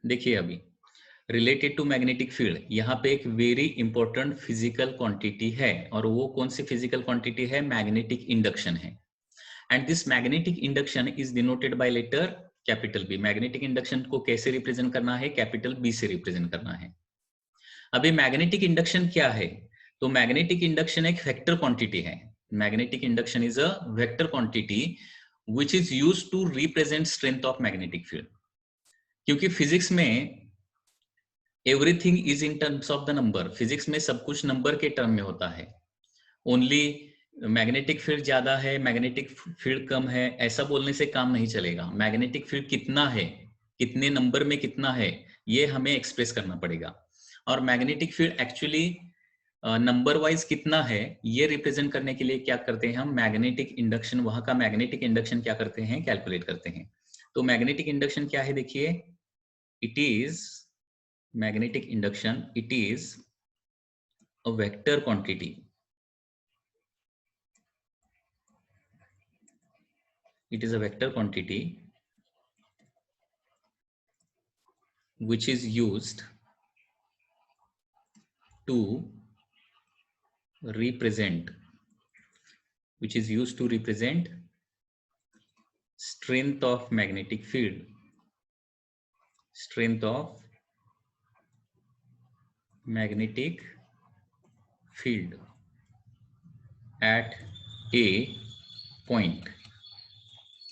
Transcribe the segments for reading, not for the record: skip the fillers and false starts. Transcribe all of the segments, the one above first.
देखिए अभी related to magnetic field, यहाँ पे एक वेरी इंपॉर्टेंट फिजिकल क्वांटिटी है, और वो कौन सी फिजिकल क्वांटिटी है? मैग्नेटिक इंडक्शन है। And this magnetic induction is denoted by letter capital B. Magnetic induction को कैसे रिप्रेजेंट करना है? कैपिटल बी से रिप्रेजेंट करना है। अभी मैग्नेटिक इंडक्शन क्या है? तो मैग्नेटिक इंडक्शन एक वेक्टर क्वांटिटी है। Magnetic induction is a vector quantity which is used to represent strength of magnetic field. क्योंकि फिजिक्स में everything is in terms of the number, physics में सब कुछ नंबर के टर्म में होता है। ओनली मैग्नेटिक फील्ड ज्यादा है, मैग्नेटिक फील्ड कम है, ऐसा बोलने से काम नहीं चलेगा। मैग्नेटिक फील्ड कितना है, कितने नंबर में कितना है, ये हमें एक्सप्रेस करना पड़ेगा। और magnetic field actually number wise कितना है, ये रिप्रेजेंट करने के लिए क्या करते हैं हम? मैग्नेटिक इंडक्शन, वहां का मैग्नेटिक इंडक्शन क्या करते हैं? कैलकुलेट करते हैं। तो मैग्नेटिक इंडक्शन क्या है? देखिए, it is magnetic induction, it is a vector quantity. It is a vector quantity which is used to represent, strength of magnetic field, strength of magnetic field at a point.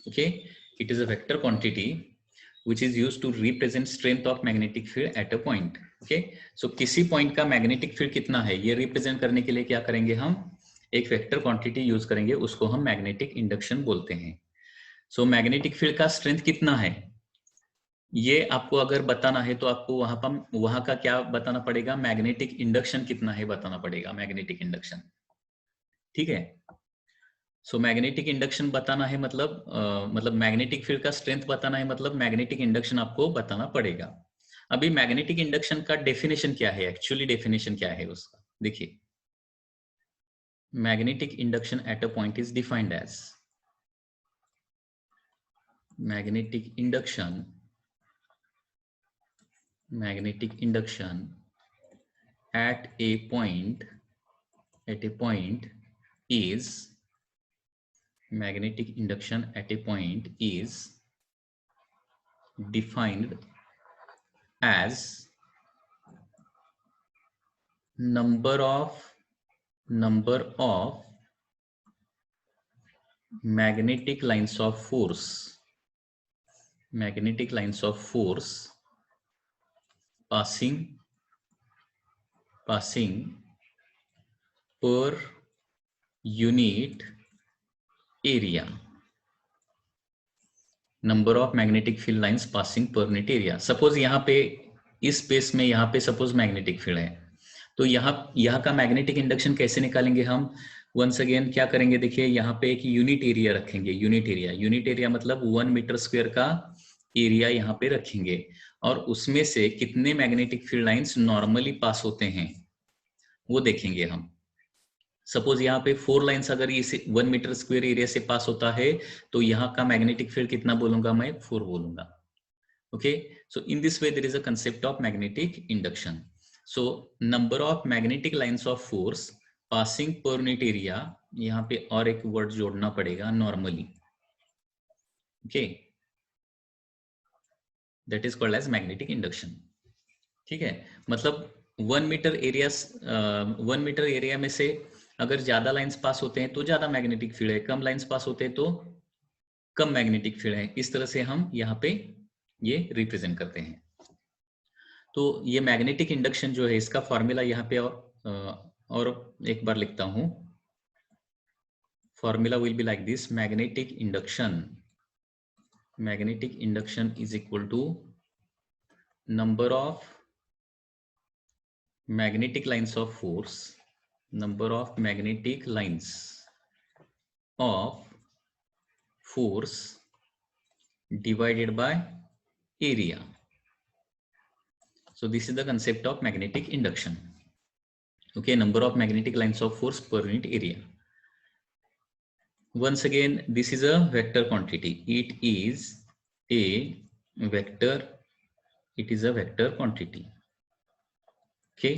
Okay, it is a vector quantity which is used to represent strength of magnetic field at a point. Okay, so किसी point का magnetic field कितना है, ये represent करने के लिए क्या करेंगे हम? एक वेक्टर क्वांटिटी यूज करेंगे, उसको हम मैग्नेटिक इंडक्शन बोलते हैं। सो मैग्नेटिक फील्ड का स्ट्रेंथ कितना है, ये आपको अगर बताना है तो आपको वहां का क्या बताना पड़ेगा? मैग्नेटिक इंडक्शन कितना है बताना पड़ेगा, मैग्नेटिक इंडक्शन। ठीक है, सो मैग्नेटिक इंडक्शन बताना है मतलब मैग्नेटिक फील्ड का स्ट्रेंथ बताना है, मतलब मैग्नेटिक इंडक्शन आपको बताना पड़ेगा। अभी मैग्नेटिक इंडक्शन का डेफिनेशन क्या है, एक्चुअली डेफिनेशन क्या है उसका? देखिए, magnetic induction at a point is defined as magnetic induction at a point is magnetic induction at a point is defined as number of magnetic lines of force passing per unit area, number of magnetic field lines passing per unit area. Suppose यहाँ पे इस space में यहाँ पे suppose magnetic field है, तो यहाँ का मैग्नेटिक इंडक्शन कैसे निकालेंगे हम? वंस अगेन क्या करेंगे? देखिए, यहाँ पे एक यूनिट एरिया रखेंगे। यूनिट एरिया मतलब 1 मीटर स्क्वायर का एरिया यहाँ पे रखेंगे, और उसमें से कितने मैग्नेटिक फील्ड लाइंस नॉर्मली पास होते हैं वो देखेंगे हम। सपोज यहाँ पे 4 लाइंस अगर इस 1 मीटर स्क्वायर एरिया से पास होता है, तो यहाँ का मैग्नेटिक फील्ड कितना बोलूंगा मैं? 4 बोलूंगा। Okay, so in this way there is a concept of magnetic induction. So number of magnetic lines of force passing per unit area, यहाँ पे और एक वर्ड जोड़ना पड़ेगा, normally. Okay, that is called as magnetic induction. ठीक है, मतलब 1 metre area में से अगर ज्यादा लाइंस पास होते हैं तो ज्यादा मैग्नेटिक फील्ड है, कम लाइंस पास होते हैं तो कम मैग्नेटिक फील्ड है। इस तरह से हम यहाँ पे ये रिप्रेजेंट करते हैं। तो ये मैग्नेटिक इंडक्शन जो है, इसका फॉर्मूला यहाँ पे और एक बार लिखता हूं। Formula will be like this: magnetic induction is equal to number of magnetic lines of force divided by area. So this is the concept of magnetic induction. Okay, number of magnetic lines of force per unit area. Once again, this is a vector quantity. It is a vector it is a vector quantity. Okay,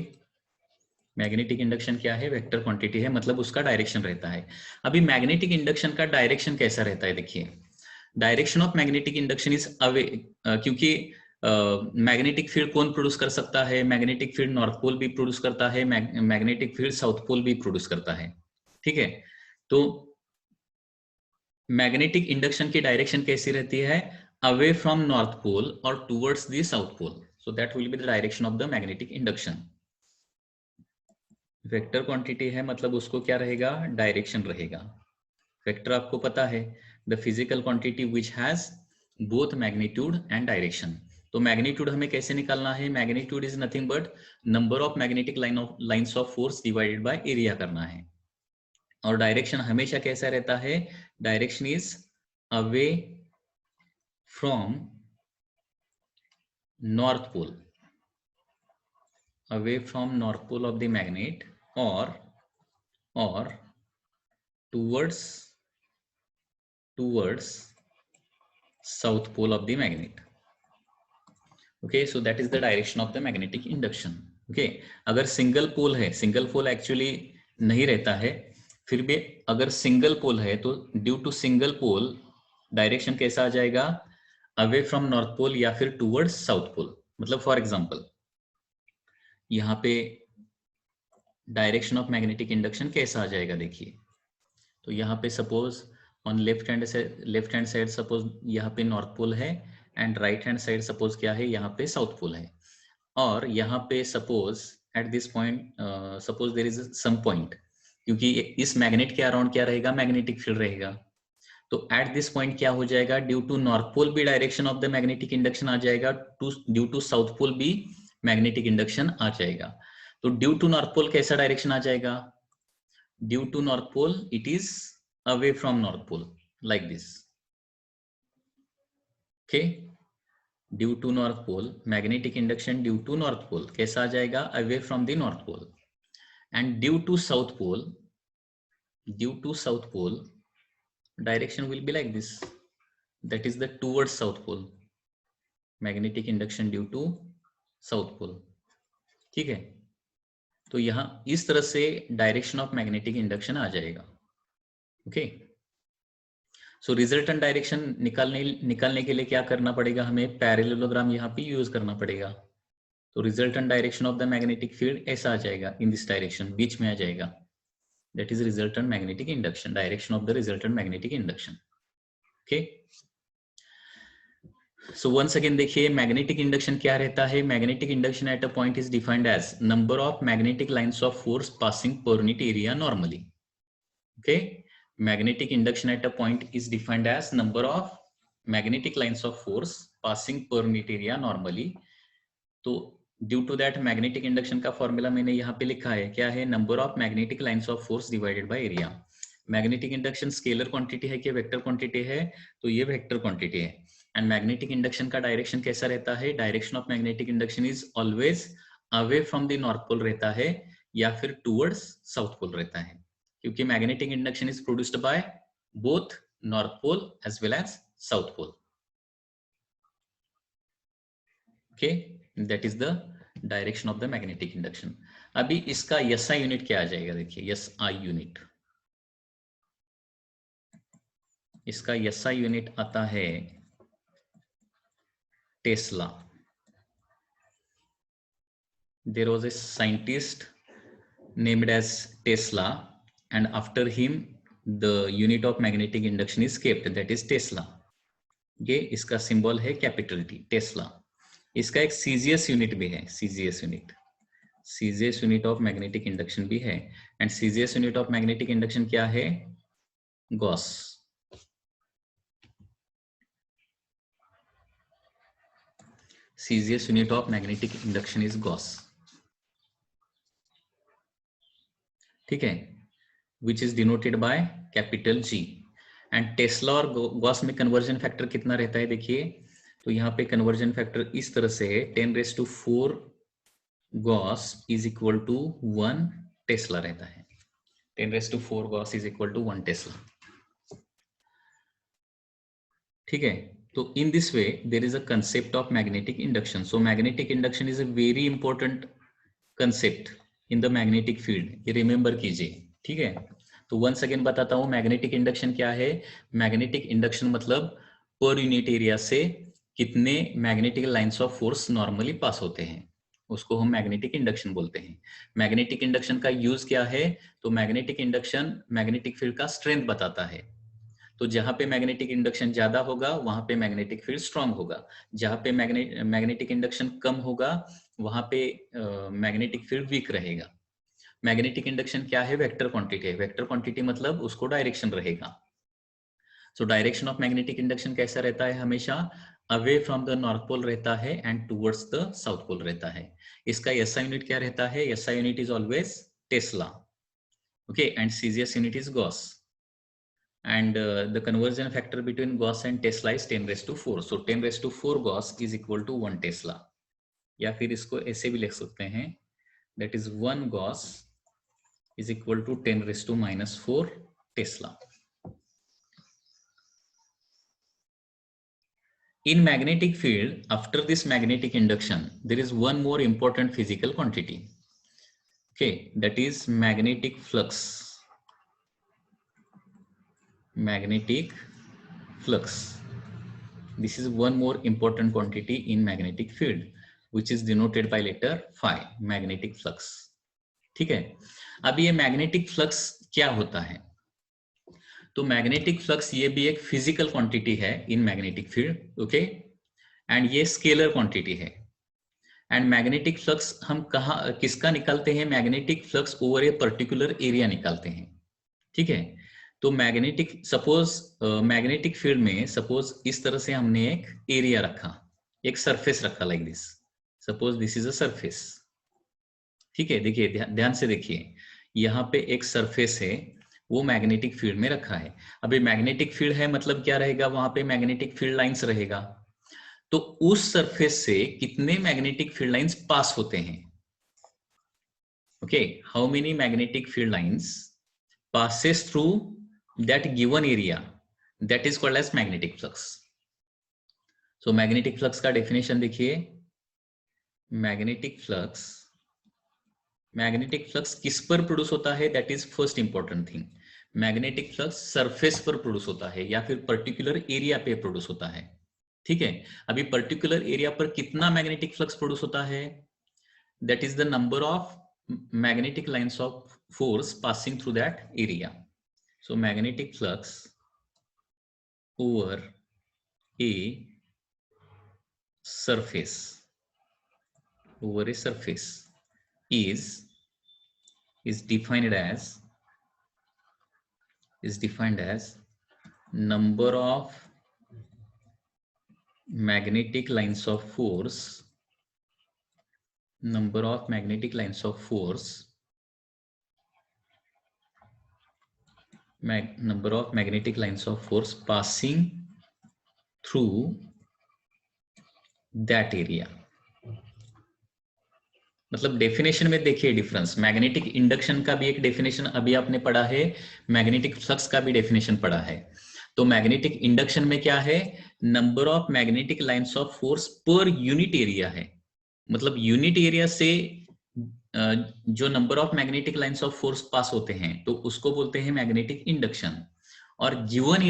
magnetic induction क्या है? Vector quantity है, मतलब उसका direction रहता है। अभी magnetic induction का direction कैसा रहता है? देखिए, direction of magnetic induction is away, क्योंकि मैग्नेटिक फील्ड कौन प्रोड्यूस कर सकता है? मैग्नेटिक फील्ड नॉर्थ पोल भी प्रोड्यूस करता है, मैग्नेटिक फील्ड साउथ पोल भी प्रोड्यूस करता है। ठीक है, तो मैग्नेटिक इंडक्शन की डायरेक्शन कैसी रहती है? अवे फ्रॉम नॉर्थ पोल और towards the south pole, so that will be the direction of the magnetic induction. Vector quantity है, मतलब उसको क्या रहेगा? डायरेक्शन रहेगा। वेक्टर आपको पता है, the physical quantity which has both magnitude and direction. तो मैग्नीट्यूड हमें कैसे निकालना है? Magnitude is nothing but number of magnetic lines of force divided by area करना है। और डायरेक्शन हमेशा कैसा रहता है? Direction is away from north pole, away from north pole of the magnet और towards south pole of the magnet. Okay, so that is the direction of the magnetic induction. Okay, अगर single pole है, single pole actually नहीं रहता है, फिर भी अगर single pole है तो due to single pole direction कैसा आ जाएगा? अवे फ्रॉम नॉर्थ पोल या फिर टूवर्ड्स साउथ पोल। मतलब फॉर एग्जांपल यहाँ पे डायरेक्शन ऑफ मैग्नेटिक इंडक्शन कैसा आ जाएगा? देखिए, तो यहाँ पे suppose on left hand side suppose यहाँ पे नॉर्थ पोल है, and right hand side suppose क्या है? यहाँ पे साउथ पोल है। और यहाँ पे suppose at this point suppose there is some point, क्योंकि इस मैग्नेट के अराउंड क्या रहेगा? मैग्नेटिक फील्ड रहेगा। तो एट दिस पॉइंट क्या हो जाएगा? ड्यू टू नॉर्थ पोल भी direction of the magnetic induction आ जाएगा, ड्यू टू साउथ पोल भी मैग्नेटिक इंडक्शन आ जाएगा। तो ड्यू टू नॉर्थ पोल कैसा डायरेक्शन आ जाएगा? Due to north pole it is away from north pole like this. Okay, due to north pole magnetic induction due to north pole कैसा आ जाएगा? away from the north pole. And due to south pole direction will be like this, that is the towards south pole, magnetic induction due to south pole. ठीक है, तो यहां इस तरह से डायरेक्शन ऑफ मैग्नेटिक इंडक्शन आ जाएगा। Okay, so resultant direction निकालने के लिए क्या करना पड़ेगा? हमें पैरेललोग्राम यहाँ पे यूज करना पड़ेगा। तो resultant direction of the magnetic field ऐसा आ जाएगा, इन दिस डायरेक्शन, बीच में आ जाएगा, that is resultant magnetic induction, direction of the resultant magnetic induction. Okay, so once again देखिए, मैग्नेटिक इंडक्शन क्या रहता है? Magnetic induction at a point is defined as number of magnetic lines of force passing per unit area normally. Okay, magnetic induction at a point is defined as number of magnetic lines of force passing per unit area normally. तो due to that magnetic induction का formula मैंने यहाँ पे लिखा है, क्या है? Number of magnetic lines of force divided by area. Magnetic induction scalar quantity है कि वेक्टर क्वांटिटी है? तो ये वेक्टर क्वांटिटी है। एंड मैग्नेटिक इंडक्शन का डायरेक्शन कैसा रहता है? Direction of magnetic induction is always away from the north pole रहता है या फिर टूवर्ड्स साउथ पोल रहता है, क्योंकि magnetic induction is produced by both north pole as well as south pole. Okay, that is the direction of the magnetic induction. अभी इसका SI unit क्या आ जाएगा? देखिए, SI यूनिट, इसका SI यूनिट आता है Tesla. There was a scientist named as Tesla, and after him the unit of magnetic induction is kept, that is Tesla. ये इसका सिंबल है कैपिटल T, टेस्ला। इसका एक सीजीएस यूनिट भी है, CGS unit of magnetic induction भी है। And CGS unit of magnetic induction क्या है? Gauss. CGS unit of magnetic induction is Gauss. ठीक है, which is denoted by capital G। And Tesla और गॉस में कन्वर्जन फैक्टर कितना रहता है? देखिए, तो यहाँ पे कन्वर्जन फैक्टर इस तरह से 10⁴ gauss is equal to 1 Tesla रहता है। 10⁴ gauss is equal to 1 Tesla. ठीक है, So in this way, there is a concept of magnetic induction. So magnetic induction is a very important concept in the magnetic field. ये remember कीजिए, ठीक है? तो once again बताता हूँ magnetic induction क्या है. Magnetic induction मतलब per unit area से कितने magnetic lines of force normally pass होते हैं, उसको हम मैग्नेटिक इंडक्शन बोलते हैं. मैग्नेटिक इंडक्शन का यूज क्या है? तो मैग्नेटिक इंडक्शन मैग्नेटिक फील्ड का स्ट्रेंथ बताता है. तो जहां पे मैग्नेटिक इंडक्शन ज्यादा होगा वहां पे मैग्नेटिक फील्ड स्ट्रांग होगा, जहां पे मैग्नेटिक इंडक्शन कम होगा वहां पे मैग्नेटिक फील्ड वीक रहेगा. मैग्नेटिक इंडक्शन क्या है? वेक्टर क्वांटिटी है. वेक्टर क्वांटिटी मतलब उसको डायरेक्शन रहेगा. So direction of magnetic induction कैसा रहता है? हमेशा away from the north pole रहता है and towards the south pole रहता है. इसका एसआई यूनिट क्या रहता है? SI unit is always Tesla, okay, and CGS unit is gauss. And the conversion factor between Gauss and Tesla is 10 raised to 4. So 10 raised to 4 Gauss is equal to 1 Tesla. या फिर इसको ऐसे भी लिख सकते हैं, that is 1 Gauss is equal to 10 raised to minus 4 Tesla. In magnetic field, after this magnetic induction, there is one more important physical quantity. Okay, that is magnetic flux. Magnetic flux. This is one more important quantity in magnetic field, which is denoted by letter phi, magnetic flux. ठीक है. अब ये magnetic flux क्या होता है? तो magnetic flux ये भी एक फिजिकल क्वांटिटी है in magnetic field, okay, and ये स्केलर क्वांटिटी है. एंड मैग्नेटिक फ्लक्स हम कहा किसका निकालते हैं? Magnetic flux over a particular area निकालते हैं, ठीक है. तो मैग्नेटिक सपोज मैग्नेटिक फील्ड में सपोज इस तरह से हमने एक एरिया रखा, एक सरफेस रखा like this. Suppose this is a surface, ठीक है. देखिए ध्यान से देखिए, यहाँ पे एक सरफेस है, वो मैग्नेटिक फील्ड में रखा है. अभी मैग्नेटिक फील्ड है मतलब क्या रहेगा? वहां पे मैग्नेटिक फील्ड लाइंस रहेगा. तो उस सरफेस से कितने मैग्नेटिक फील्ड लाइंस पास होते हैं? Okay, how many magnetic field lines passes through that given area, that is called as magnetic flux. So magnetic flux का definition देखिए. magnetic flux किस पर प्रोड्यूस होता है? that is first important thing. magnetic flux surface पर produce होता है या फिर पर्टिकुलर एरिया पे प्रोड्यूस होता है, ठीक है. अभी पर्टिकुलर एरिया पर कितना मैग्नेटिक फ्लक्स प्रोड्यूस होता है? that is the number of magnetic lines of force passing through that area. So magnetic flux over a surface is defined as number of magnetic lines of force passing through that area. मतलब definition में देखिए difference. Magnetic induction का भी एक definition अभी आपने पढ़ा है, मैग्नेटिक फ्लक्स का भी डेफिनेशन पढ़ा है. तो मैग्नेटिक इंडक्शन में क्या है? Number of magnetic lines of force पर यूनिट एरिया है. मतलब यूनिट एरिया से जो number of magnetic lines of force pass होते हैं तो उसको बोलते हैं मैग्नेटिक इंडक्शन. और गिवन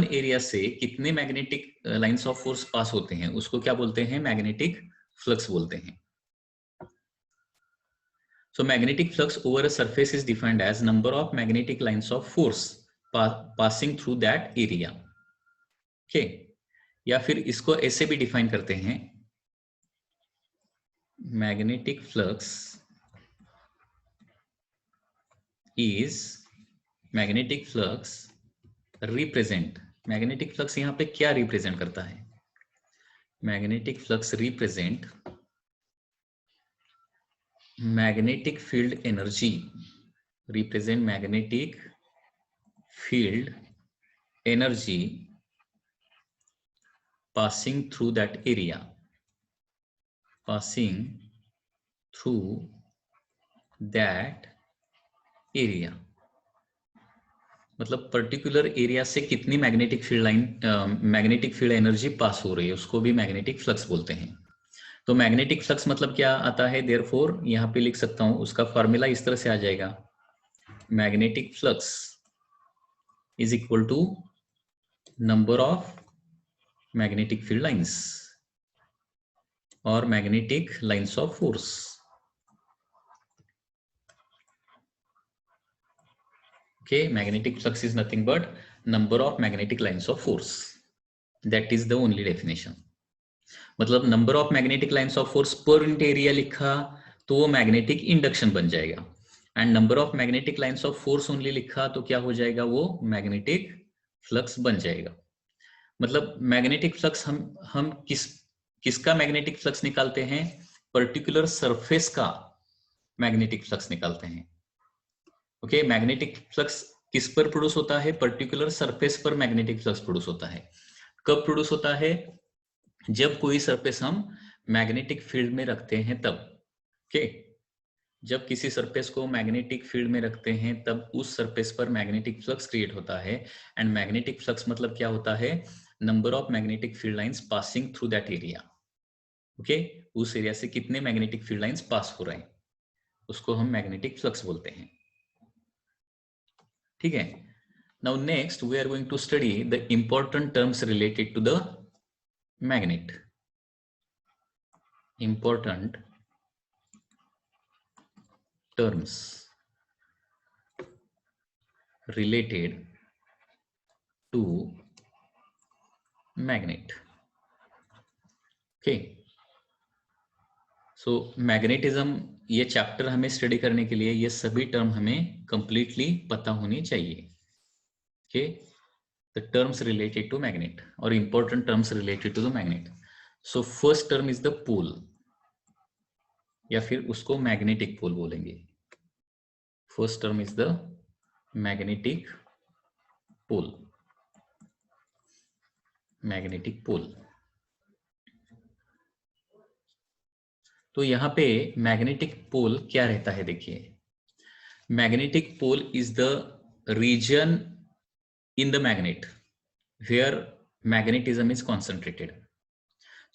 एरिया से कितने magnetic lines of force pass होते हैं उसको क्या बोलते हैं? मैग्नेटिक फ्लक्स बोलते हैं. So magnetic flux over a surface is defined as number of magnetic lines of force passing through that area. Okay, या फिर इसको ऐसे भी डिफाइन करते हैं, magnetic flux represent. magnetic flux यहाँ पे क्या रिप्रेजेंट करता है? magnetic flux represent magnetic field energy, represent magnetic field energy passing through that area, मतलब पर्टिकुलर एरिया से कितनी मैग्नेटिक फील्ड एनर्जी पास हो रही है, उसको भी मैग्नेटिक फ्लक्स बोलते हैं। तो मैग्नेटिक फ्लक्स मतलब क्या आता है, देयरफॉर यहाँ पे लिख सकता हूं, उसका फॉर्मूला इस तरह से आ जाएगा, magnetic flux is equal to number of magnetic field lines और magnetic lines of force. Okay, magnetic flux is nothing but number of magnetic lines of force. That is the only definition. मतलब number of magnetic lines of force पर unit area लिखा तो वो magnetic induction बन जाएगा, and number of magnetic lines of force only लिखा तो क्या हो जाएगा, वो मैग्नेटिक फ्लक्स बन जाएगा। मतलब मैग्नेटिक फ्लक्स हम किसका मैग्नेटिक फ्लक्स निकालते हैं, पर्टिकुलर सरफेस का मैग्नेटिक फ्लक्स निकालते हैं। ओके, मैग्नेटिक फ्लक्स किस पर प्रोड्यूस होता है, पर्टिकुलर सरफेस पर मैग्नेटिक फ्लक्स प्रोड्यूस होता है। कब प्रोड्यूस होता है, जब कोई सरफेस हम मैग्नेटिक फील्ड में रखते हैं तब। ओके, जब किसी सरफेस को मैग्नेटिक फील्ड में रखते हैं तब उस सरफेस पर मैग्नेटिक फ्लक्स क्रिएट होता है, एंड मैग्नेटिक फ्लक्स मतलब क्या होता है, number of magnetic field lines passing through that area. Okay, उस एरिया से कितने मैग्नेटिक फील्ड लाइंस पास हो रहे हैं उसको हम मैग्नेटिक फ्लक्स बोलते हैं। ठीक है, now next we are going to study the important terms related to the magnet. Important terms related to magnet. Okay, so magnetism ये चैप्टर हमें स्टडी करने के लिए ये सभी टर्म हमें कंप्लीटली पता होनी चाहिए। Okay, the terms related to magnet और important terms related to the magnet. So first term is the pole, या फिर उसको मैग्नेटिक पोल बोलेंगे। First term is the magnetic pole, magnetic pole. तो यहां पे मैग्नेटिक पोल क्या रहता है, देखिए, magnetic pole is the region in the magnet where magnetism is concentrated.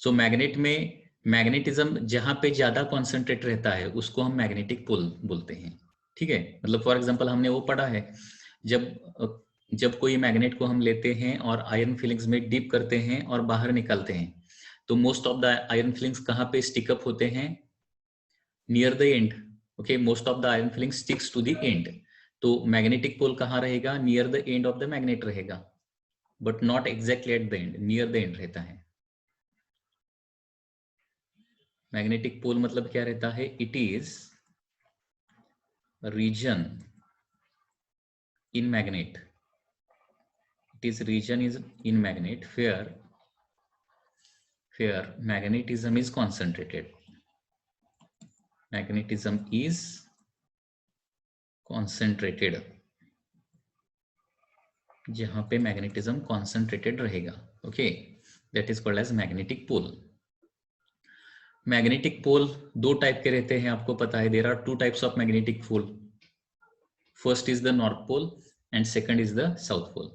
So magnet में मैग्नेटिज्म जहां पे ज्यादा कॉन्सेंट्रेट रहता है उसको हम मैग्नेटिक पोल बोलते हैं। ठीक है, मतलब फॉर एग्जांपल हमने वो पढ़ा है, जब कोई मैग्नेट को हम लेते हैं और आयरन फिलिंग्स में डीप करते हैं और बाहर निकालते हैं, तो most of the iron filings कहाँ पे स्टिकअप होते हैं, near the end. Okay, most of the iron filing sticks to the end. तो मैग्नेटिक पोल कहाँ रहेगा, near the end of the magnet रहेगा, but not exactly at the end, near the end रहता है। Magnetic pole मतलब क्या रहता है, it is region in magnet, it is region is in magnet where magnetism is concentrated, magnetism is concentrated, जहां पे magnetism concentrated रहेगा। Okay, that is called as magnetic pole. Magnetic pole दो type के रहते हैं, आपको पता है, there are two types of magnetic pole. First is the north pole and second is the south pole.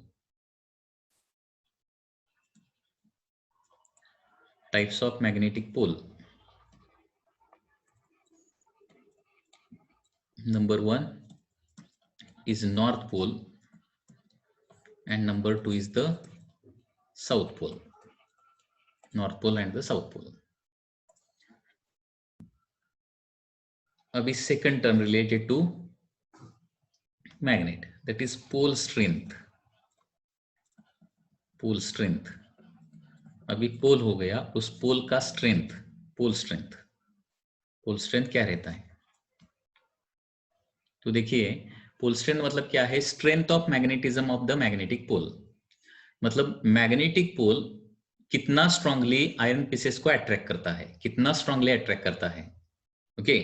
Types of magnetic pole, number 1 is north pole and number 2 is the south pole, north pole and the south pole. अभी second term related to magnet, that is pole strength, pole strength। अभी पोल हो गया, उस pole का strength, pole strength, pole strength क्या रहता है, तो देखिए, पोल स्ट्रेंथ मतलब क्या है, strength of magnetism of the magnetic pole. मतलब मैग्नेटिक पोल कितना स्ट्रांगली आयरन पीसेस को अट्रैक्ट करता है, कितना स्ट्रांगली अट्रैक्ट करता है। ओके,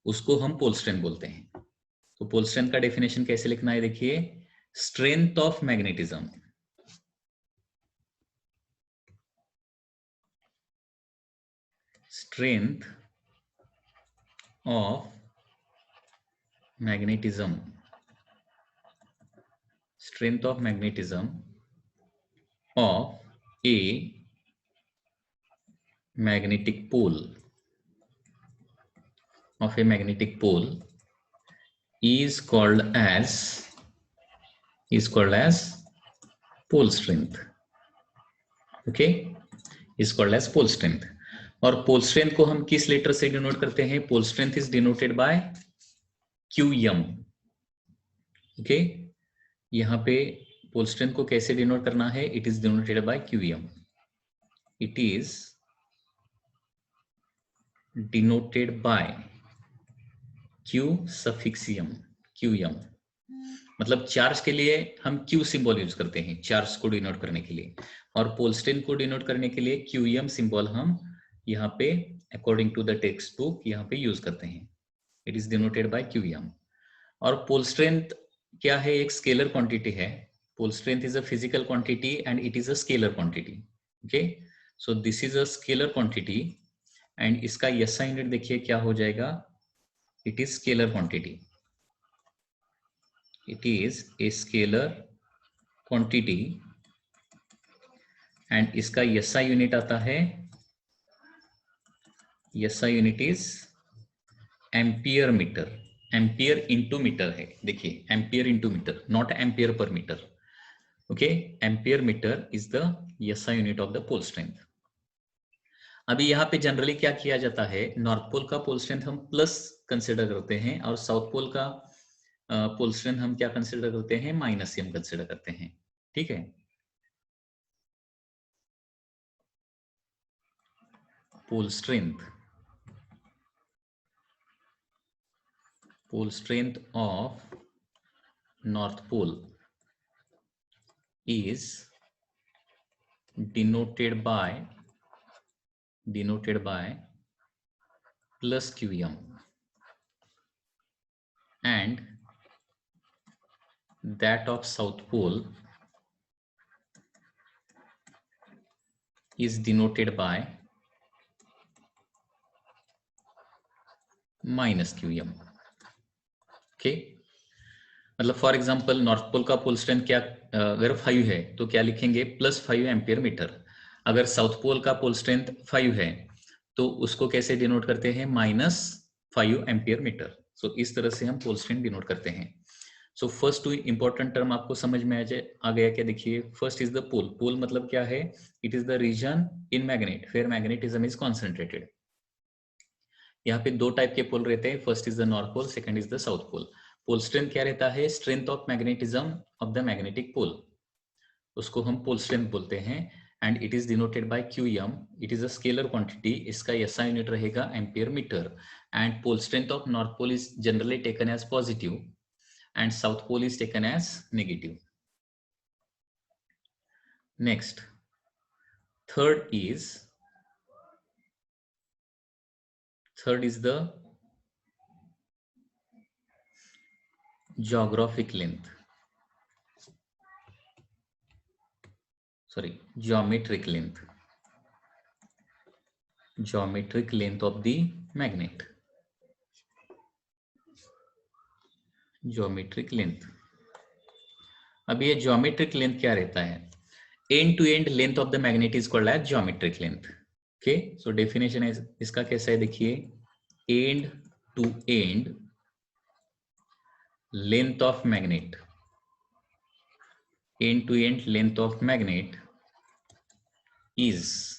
उसको हम पोल स्ट्रेंथ बोलते हैं। तो पोल स्ट्रेंथ का डेफिनेशन कैसे लिखना है, देखिए, strength of magnetism, strength of magnetism, strength of magnetism of a magnetic pole is called as pole strength. Okay, is called as pole strength. और पोल स्ट्रेंथ को हम किस लेटर से डिनोट करते हैं? Pole strength is denoted by QM. Okay, यहाँ पे pole strength को कैसे डिनोट करना है? It is denoted by QM. It is denoted by Q suffix M. QM मतलब चार्ज के लिए हम Q सिंबल यूज करते हैं चार्ज को डिनोट करने के लिए, और पोल स्ट्रेंथ को डिनोट करने के लिए QM सिंबल हम यहाँ पे according to the textbook यहाँ पे यूज करते हैं. It is denoted by QM. और पोल स्ट्रेंथ क्या है? एक स्केलर क्वांटिटी है. Pole strength is a physical quantity and it is a scalar quantity. Okay, so this is a scalar quantity and इसका SI यूनिट देखिए क्या हो जाएगा? It is scalar quantity. It is a scalar quantity and इसका SI unit आता है, SI unit is ampere metre. Ampere into metre है. देखिए ampere into metre, not ampere per metre. Okay, ampere metre is the SI unit of the pole strength. अभी यहाँ पे generally क्या किया जाता है? नॉर्थ पोल का पोल स्ट्रेंथ हम प्लस कंसिडर करते हैं और साउथ पोल का पोल स्ट्रेंथ हम क्या कंसिडर करते हैं? -M कंसिडर करते हैं. ठीक है, pole strength of north pole is denoted by plus QM and that of south pole is denoted by minus QM. Okay, मतलब फॉर एग्जांपल नॉर्थ पोल का पोल स्ट्रेंथ क्या अगर 5 है तो क्या लिखेंगे? +5 एम्पियर मीटर. अगर साउथ पोल का पोल स्ट्रेंथ 5 है तो उसको कैसे डिनोट करते हैं? -5 एम्पियर मीटर. सो इस तरह से हम पोल स्ट्रेंथ डिनोट करते हैं. So first two important term आपको समझ में आ गया क्या? देखिए, first is the pole. Pole मतलब क्या है? It is the region in magnet where magnetism is concentrated. यहाँ पे दो टाइप के पोल रहते हैं. First is the north pole, second is the south pole. Pole strength क्या रहता है? Strength of magnetism of the magnetic pole, उसको हम पोल स्ट्रेंथ बोलते हैं. And it is denoted by QM. It is a scalar quantity. इसका SI unit रहेगा ampere metre. And pole strength of north pole is generally taken as positive and south pole is taken as negative. Next, third is the geometric length of the magnet. geometric length. अब ये geometric length क्या रहता है? end to end length of the magnet is called as geometric length. Okay, so definition है इसका कैसा है? देखिए, end to end length of magnet, end to end length of magnet is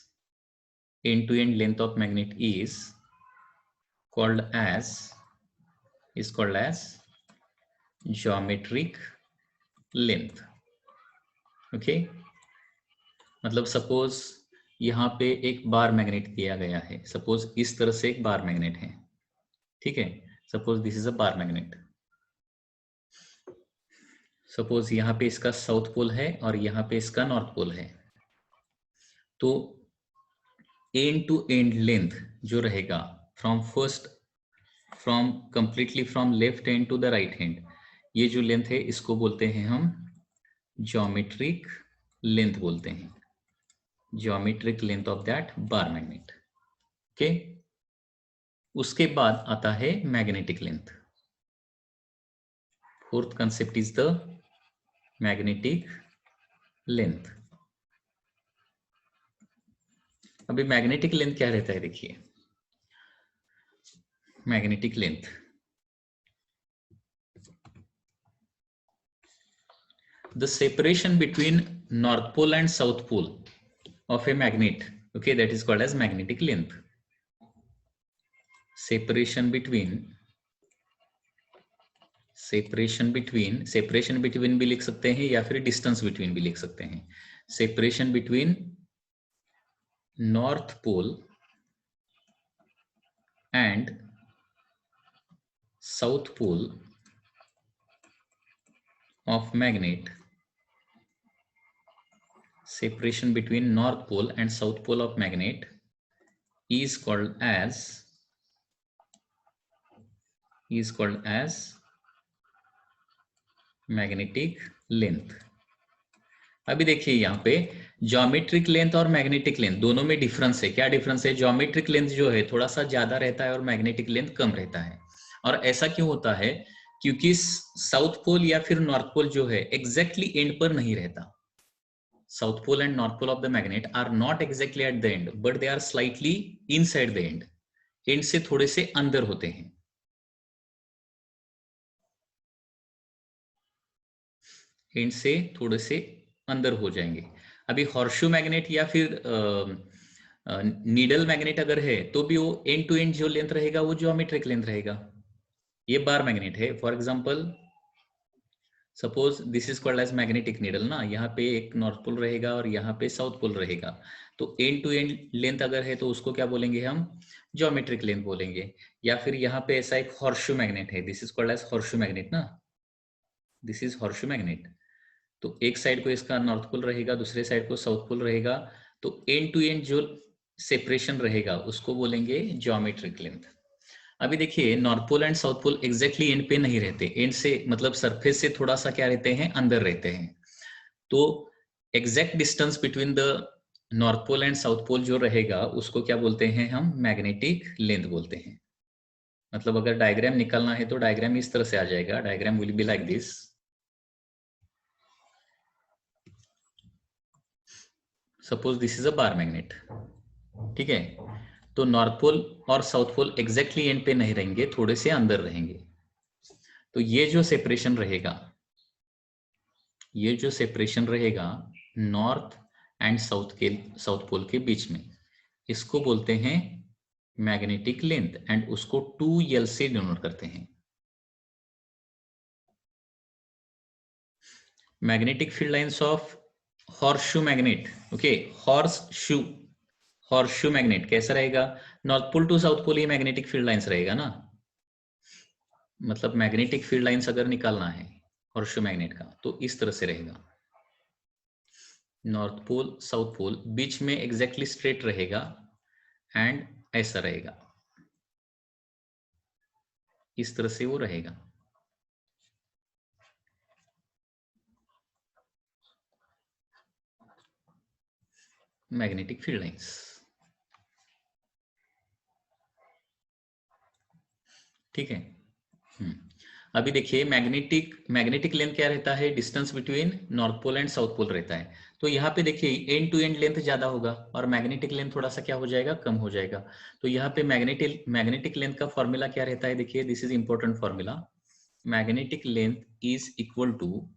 called as geometric length. okay, मतलब suppose यहाँ पे एक bar magnet दिया गया है. सपोज इस तरह से एक बार मैग्नेट है. ठीक है, suppose this is a bar magnet. Suppose यहाँ पे इसका साउथ पोल है और यहाँ पे इसका नॉर्थ पोल है. तो एंड टू एंड लेंथ जो रहेगा completely from left hand to the right hand, ये जो लेंथ है इसको बोलते हैं हम ज्योमेट्रिक लेंथ बोलते हैं. Geometric length of that bar magnet. Okay, उसके बाद आता है magnetic length. Fourth concept is the magnetic length. अभी मैग्नेटिक लेंथ क्या रहता है, देखिए magnetic length, the separation between north pole and south pole of a magnet, okay, that is called as magnetic length. separation between भी लिख सकते हैं या फिर distance between भी लिख सकते हैं। separation between north pole and south pole of magnet, separation between north pole and south pole of magnet is called as magnetic length. अभी देखिए यहाँ पे ज्योमेट्रिक लेंथ और मैग्नेटिक लेंथ दोनों में डिफरेंस है। क्या डिफरेंस है? ज्योमेट्रिक लेंथ जो है थोड़ा सा ज्यादा रहता है और मैग्नेटिक लेंथ कम रहता है। और ऐसा क्यों होता है? क्योंकि साउथ पोल या फिर नॉर्थ पोल जो है एग्जैक्टली एंड पर नहीं रहता। South pole and north pole of the magnet are not exactly at the end, but they are slightly inside the end. End से थोड़े से अंदर होते हैं। एंड से थोड़े से अंदर हो जाएंगे। अभी हॉर्शू मैग्नेट या फिर नीडल मैग्नेट अगर है तो भी वो एंड टू एंड जो लेंथ रहेगा वो ज्योमेट्रिक लेंथ रहेगा। ये बार मैग्नेट है, for example suppose this is called as magnetic needle ना, यहाँ पे एक नॉर्थ पोल रहेगा और यहाँ पे साउथ पोल रहेगा। तो एंड टू एंड लेंथ अगर है तो उसको क्या बोलेंगे हम? ज्योमेट्रिक लेंथ बोलेंगे। या फिर यहाँ पे ऐसा एक हॉर्शू मैग्नेट है, this is called as horseshoe magnet ना, दिस इज हॉर्शू मैग्नेट। तो एक साइड को इसका नॉर्थ पोल रहेगा, दूसरे साइड को साउथ पोल रहेगा। तो एंड टू एंड जो सेपरेशन रहेगा उसको बोलेंगे ज्योमेट्रिक लेंथ। अभी देखिए north pole and south pole exactly end पे नहीं रहते। एंड से मतलब सरफेस से थोड़ा सा क्या रहते हैं? अंदर रहते हैं। तो exact distance between the north pole and south pole जो रहेगा उसको क्या बोलते हैं हम? मैग्नेटिक लेंथ बोलते हैं। मतलब अगर डायग्राम निकालना है तो डायग्राम इस तरह से आ जाएगा। Diagram will be like this. Suppose this is a bar magnet, ठीक है। तो नॉर्थ पोल और साउथ पोल एग्जैक्टली एंड पे नहीं रहेंगे, थोड़े से अंदर रहेंगे। तो ये जो सेपरेशन रहेगा नॉर्थ एंड साउथ पोल के बीच में, इसको बोलते हैं मैग्नेटिक लेंथ। एंड उसको 2L से डिनोट करते हैं। Magnetic field lines of horseshoe magnet, okay, horseshoe magnet कैसा रहेगा? North pole to south pole ये मैग्नेटिक फील्ड लाइंस रहेगा ना। मतलब मैग्नेटिक फील्ड लाइंस अगर निकालना है हॉर्सशू मैग्नेट का तो इस तरह से रहेगा। नॉर्थ पोल साउथ पोल बीच में एग्जैक्टली स्ट्रेट रहेगा एंड ऐसा रहेगा, इस तरह से वो रहेगा। मैग्नेटिक फील्ड लाइंस, ठीक है। अभी देखिए मैग्नेटिक लेंथ क्या रहता है? Distance between north pole and south pole रहता है। तो यहाँ पे देखिए एंड टू एंड लेंथ ज्यादा होगा और मैग्नेटिक लेंथ थोड़ा सा क्या हो जाएगा? कम हो जाएगा। तो यहाँ पे मैग्नेटिक लेंथ का फॉर्मूला क्या रहता है? देखिए this is important formula. Magnetic length is equal to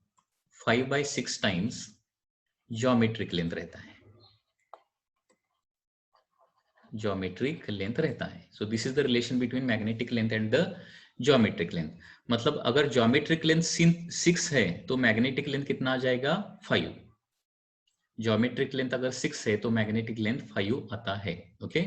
5/6 times geometric length रहता है। ज्योमेट्रिक लेंथ रहता है। So this is the relation between magnetic length and the geometric length. मतलब अगर ज्योमेट्रिक लेंथ 6 है तो मैग्नेटिक लेंथ कितना आ जाएगा? 5। ज्योमेट्रिक लेंथ अगर 6 है तो मैग्नेटिक लेंथ 5 आता है। ओके